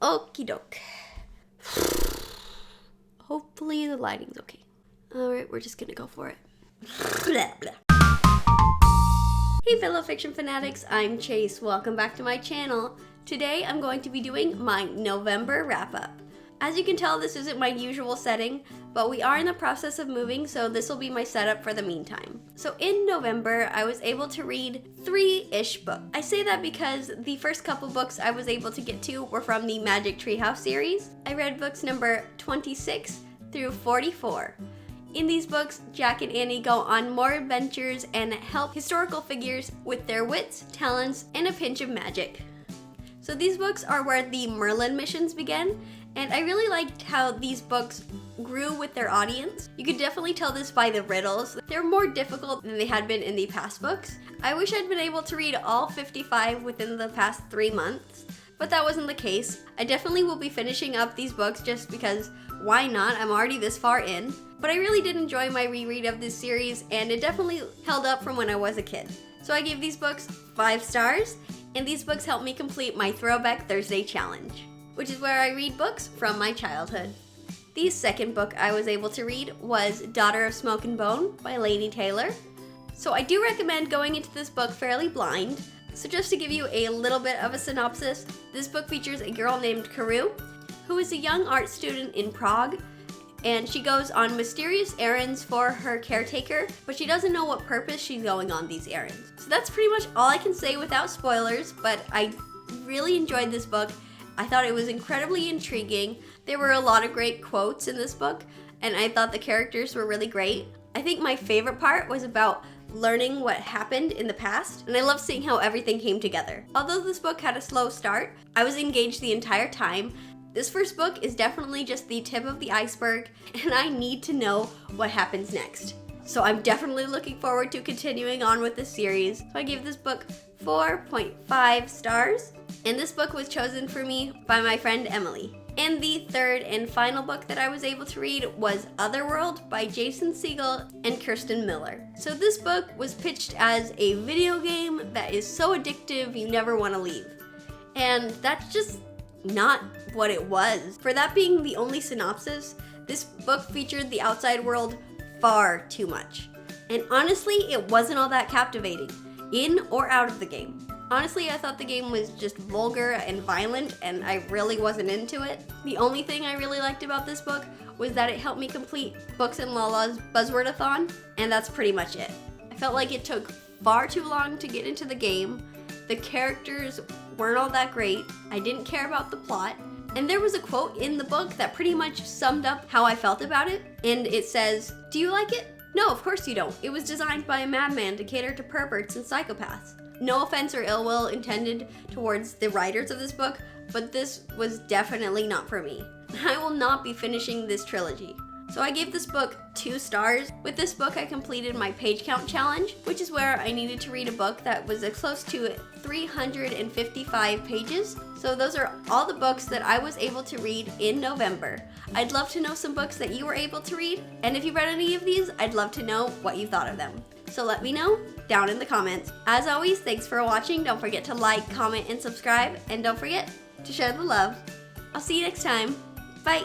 Okie doke. Hopefully the lighting's okay. Alright, we're just gonna go for it. Blah, blah. Hey fellow fiction fanatics, I'm Chase. Welcome back to my channel. Today I'm going to be doing my November wrap-up. As you can tell, this isn't my usual setting, but we are in the process of moving, so this will be my setup for the meantime. So in November, I was able to read 3-ish books. I say that because the first couple books I was able to get to were from the Magic Treehouse series. I read books number 26 through 44. In these books, Jack and Annie go on more adventures and help historical figures with their wits, talents, and a pinch of magic. So these books are where the Merlin Missions began, and I really liked how these books grew with their audience. You could definitely tell this by the riddles. They're more difficult than they had been in the past books. I wish I'd been able to read all 55 within the past 3 months, but that wasn't the case. I definitely will be finishing up these books just because why not? I'm already this far in. But I really did enjoy my reread of this series, and it definitely held up from when I was a kid. So I gave these books 5 stars, and these books helped me complete my Throwback Thursday challenge, which is where I read books from my childhood. The second book I was able to read was Daughter of Smoke and Bone by Laini Taylor. So I do recommend going into this book fairly blind. So just to give you a little bit of a synopsis, this book features a girl named Karu, who is a young art student in Prague, and she goes on mysterious errands for her caretaker, but she doesn't know what purpose she's going on these errands. So that's pretty much all I can say without spoilers, but I really enjoyed this book. I thought it was incredibly intriguing. There were a lot of great quotes in this book, and I thought the characters were really great. I think my favorite part was about learning what happened in the past, and I love seeing how everything came together. Although this book had a slow start, I was engaged the entire time. This first book is definitely just the tip of the iceberg, and I need to know what happens next. So I'm definitely looking forward to continuing on with this series. So I gave this book 4.5 stars, and this book was chosen for me by my friend Emily. And the third and final book that I was able to read was Otherworld by Jason Segel and Kirsten Miller. So this book was pitched as a video game that is so addictive you never want to leave. And that's just not what it was. For that being the only synopsis, this book featured the outside world far too much. And honestly, it wasn't all that captivating, in or out of the game. Honestly, I thought the game was just vulgar and violent, and I really wasn't into it. The only thing I really liked about this book was that it helped me complete Books and Lala's Buzzword-a-thon, and that's pretty much it. I felt like it took far too long to get into the game. The characters weren't all that great. I didn't care about the plot. And there was a quote in the book that pretty much summed up how I felt about it. And it says, "Do you like it? No, of course you don't. It was designed by a madman to cater to perverts and psychopaths." No offense or ill will intended towards the writers of this book, but this was definitely not for me. I will not be finishing this trilogy. So I gave this book 2 stars. With this book, I completed my page count challenge, which is where I needed to read a book that was close to 355 pages. So those are all the books that I was able to read in November. I'd love to know some books that you were able to read, and if you read any of these, I'd love to know what you thought of them. So let me know down in the comments. As always, thanks for watching. Don't forget to like, comment, and subscribe, and don't forget to share the love. I'll see you next time. Bye.